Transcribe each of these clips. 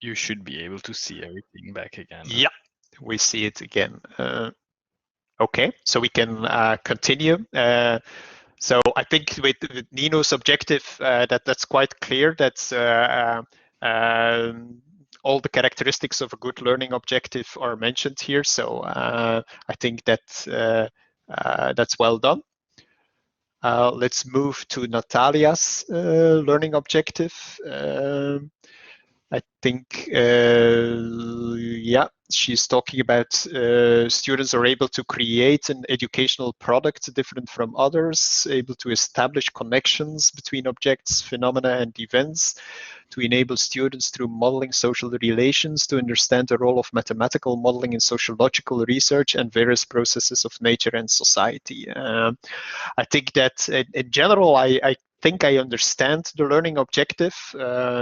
You should be able to see everything back again. Yeah, we see it again. Okay, so we can continue. So I think with Nino's objective, that's quite clear. That's all the characteristics of a good learning objective are mentioned here. So I think that that's well done. Let's move to Natalia's learning objective. I think, yeah, she's talking about students are able to create an educational product different from others, able to establish connections between objects, phenomena, and events, to enable students through modeling social relations to understand the role of mathematical modeling in sociological research and various processes of nature and society. I think that in general, I think I understand the learning objective.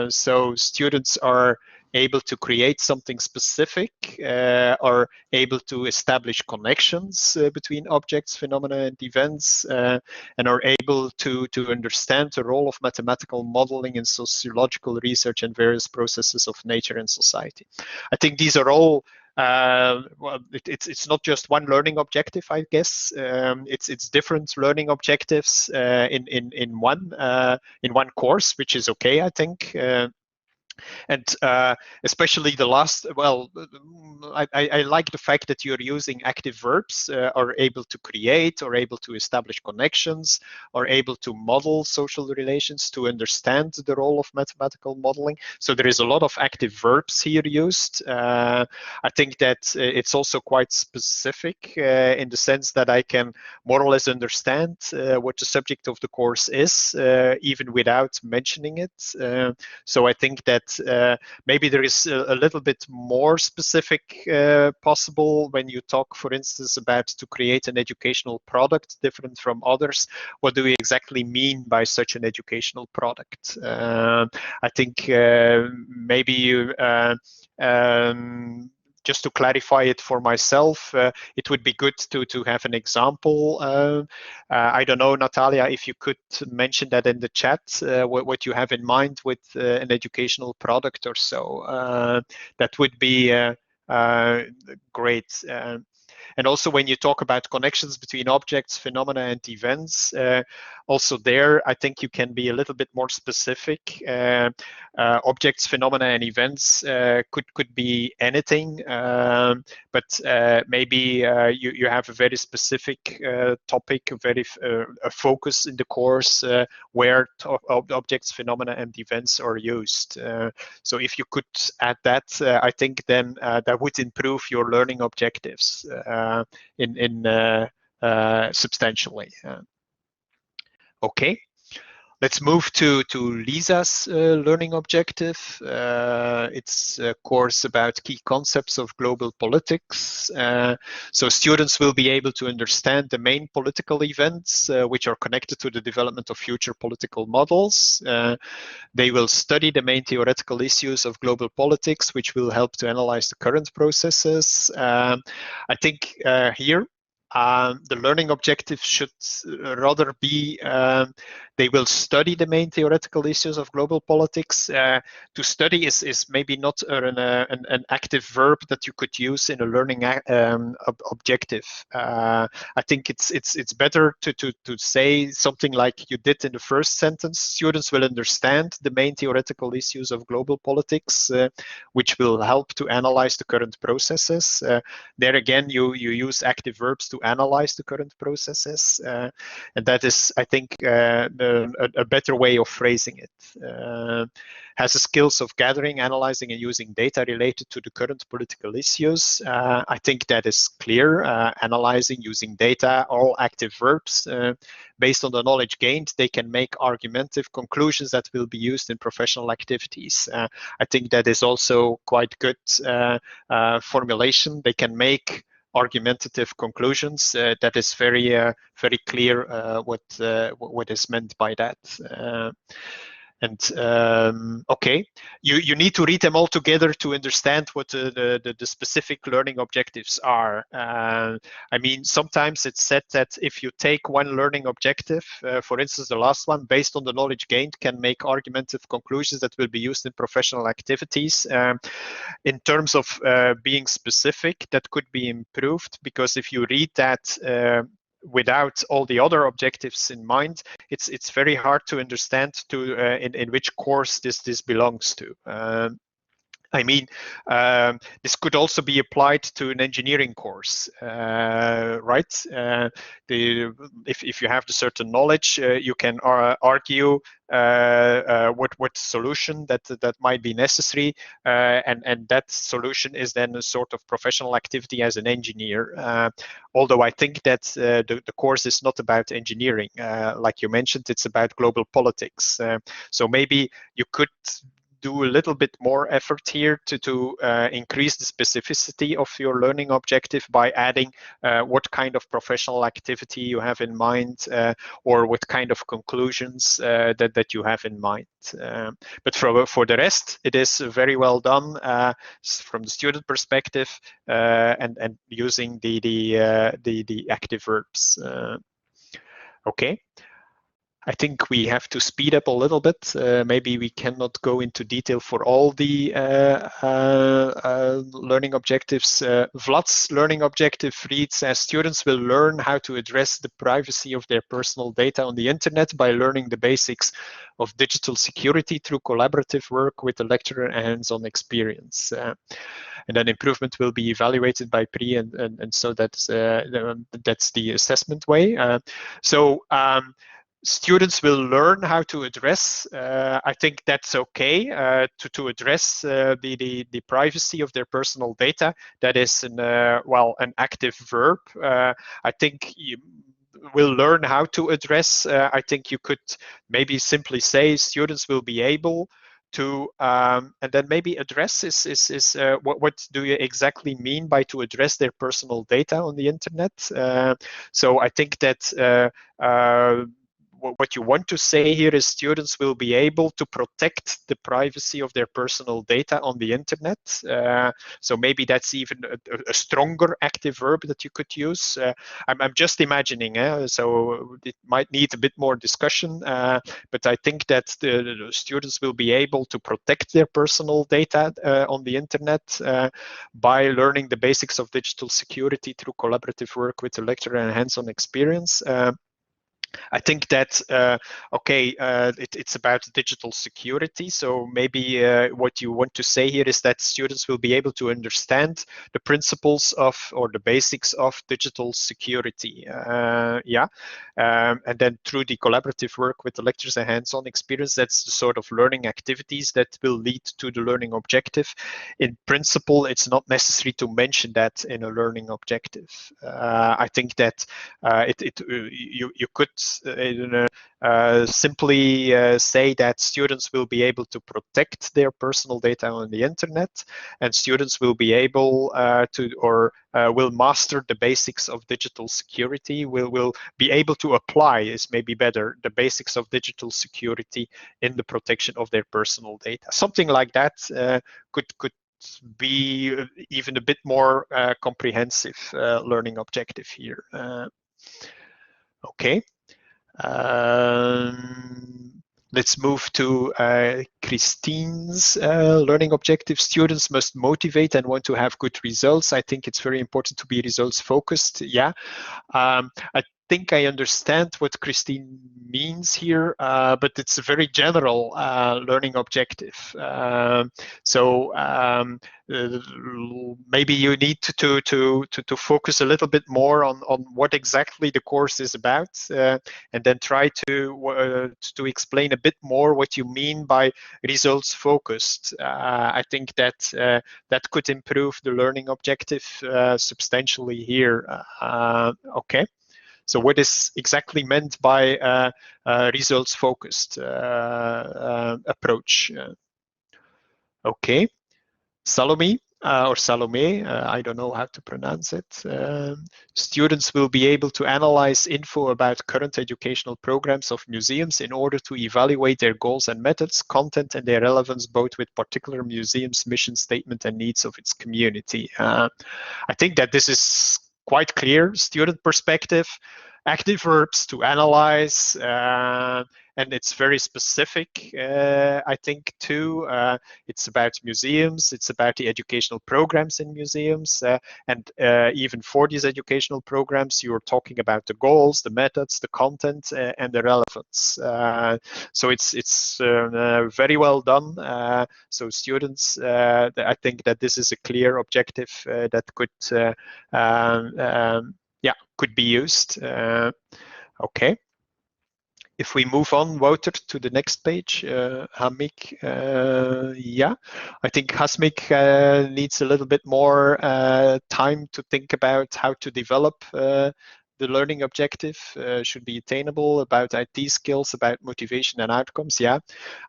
So students are able to create something specific, are able to establish connections between objects, phenomena, and events, and are able to understand the role of mathematical modeling in sociological research and various processes of nature and society. I think these are all well, it's not just one learning objective, I guess. It's different learning objectives in one course, which is okay, I think. And especially the last, well, I like the fact that you're using active verbs, are able to create, or able to establish connections, or able to model social relations, to understand the role of mathematical modeling. So there is a lot of active verbs here used. I think that it's also quite specific in the sense that I can more or less understand what the subject of the course is, even without mentioning it. So I think that maybe there is a little bit more specific possible when you talk, for instance, about to create an educational product different from others. What do we exactly mean by such an educational product? I think maybe you just to clarify it for myself, it would be good to have an example. I don't know, Natalia, if you could mention that in the chat, what you have in mind with an educational product or so. That would be great. And also when you talk about connections between objects, phenomena, and events, also there, I think you can be a little bit more specific. Objects, phenomena, and events could be anything, but maybe you have a very specific topic, a focus in the course where objects, phenomena, and events are used. So if you could add that, I think then that would improve your learning objectives substantially. Okay. Let's move to Lisa's learning objective. It's a course about key concepts of global politics. So students will be able to understand the main political events which are connected to the development of future political models. They will study the main theoretical issues of global politics, which will help to analyze the current processes. I think here, the learning objective should rather be they will study the main theoretical issues of global politics. To study is maybe not an active verb that you could use in a learning objective. I think it's better to say something like you did in the first sentence. Students will understand the main theoretical issues of global politics, which will help to analyze the current processes. There again, you use active verbs to analyze the current processes, and that is, I think, a better way of phrasing it. Has the skills of gathering, analyzing, and using data related to the current political issues. I think that is clear. Analyzing, using data, all active verbs. Based on the knowledge gained, they can make argumentative conclusions that will be used in professional activities. I think that is also quite good formulation. They can make argumentative conclusions. That is very clear what is meant by that. And okay, you need to read them all together to understand what the specific learning objectives are. I mean, sometimes it's said that if you take one learning objective, for instance, the last one, based on the knowledge gained, can make argumentative conclusions that will be used in professional activities. In terms of being specific, that could be improved, because if you read that without all the other objectives in mind, it's very hard to understand in which course this belongs to. I mean, this could also be applied to an engineering course, right? If you have the certain knowledge, you can argue what solution that might be necessary, and that solution is then a sort of professional activity as an engineer. Although I think that the course is not about engineering, like you mentioned, it's about global politics. So maybe you could do a little bit more effort here to increase the specificity of your learning objective by adding what kind of professional activity you have in mind, or what kind of conclusions that you have in mind. But for the rest, it is very well done from the student perspective, and using the active verbs. Okay. I think we have to speed up a little bit. Maybe we cannot go into detail for all the learning objectives. Vlad's learning objective reads as students will learn how to address the privacy of their personal data on the internet by learning the basics of digital security through collaborative work with the lecturer and hands-on experience. And then improvement will be evaluated by PRI, and so that's the assessment way. Students will learn how to address. I think that's okay to address the privacy of their personal data. That is an active verb. I think you will learn how to address. I think you could maybe simply say students will be able to, and then maybe address is what do you exactly mean by to address their personal data on the internet? So I think that what you want to say here is students will be able to protect the privacy of their personal data on the internet. So maybe that's even a stronger active verb that you could use. I'm just imagining, so it might need a bit more discussion, but I think that the students will be able to protect their personal data on the internet by learning the basics of digital security through collaborative work with the lecturer and hands-on experience. I think that it's about digital security. So maybe what you want to say here is that students will be able to understand the principles of or the basics of digital security. And then through the collaborative work with the lecturers and hands-on experience, that's the sort of learning activities that will lead to the learning objective. In principle, it's not necessary to mention that in a learning objective. I think that you could simply say that students will be able to protect their personal data on the internet, and students will be able will master the basics of digital security, will be able to apply, is maybe better, the basics of digital security in the protection of their personal data. Something like that could be even a bit more comprehensive learning objective here. Okay. Let's move to Christine's learning objective. Students must motivate and want to have good results. I think it's very important to be results focused. Yeah. I think I understand what Christine means here, but it's a very general learning objective. Maybe you need to focus a little bit more on what exactly the course is about, and then try to explain a bit more what you mean by results focused. I think that that could improve the learning objective substantially here. Okay. So what is exactly meant by results-focused approach? Okay, Salome, or Salome, I don't know how to pronounce it. Students will be able to analyze info about current educational programs of museums in order to evaluate their goals and methods, content, and their relevance both with particular museum's mission statement and needs of its community. I think that this is quite clear, student perspective, active verbs to analyze, and it's very specific, I think, too. It's about museums, it's about the educational programs in museums, and even for these educational programs, you're talking about the goals, the methods, the content, and the relevance. So it's very well done. So students, I think that this is a clear objective that could could be used. Okay. If we move on, Wouter, to the next page, Hamik, yeah, I think Hasmik needs a little bit more time to think about how to develop the learning objective, should be attainable, about IT skills, about motivation and outcomes. Yeah,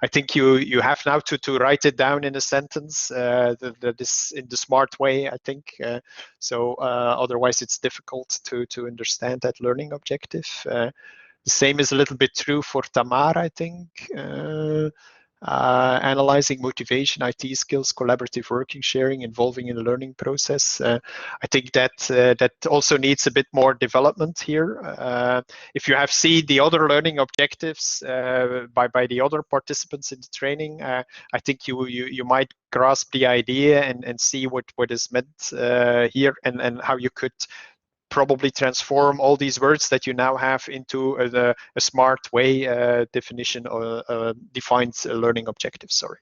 I think you have now to write it down in a sentence that is in the smart way, I think. So otherwise it's difficult to understand that learning objective. The same is a little bit true for Tamar, I think. Analyzing motivation, IT skills, collaborative working, sharing, involving in the learning process. I think that that also needs a bit more development here. If you have seen the other learning objectives by the other participants in the training, I think you might grasp the idea and see what is meant here and how you could probably transform all these words that you now have into a smart way definition or defined learning objective. Sorry.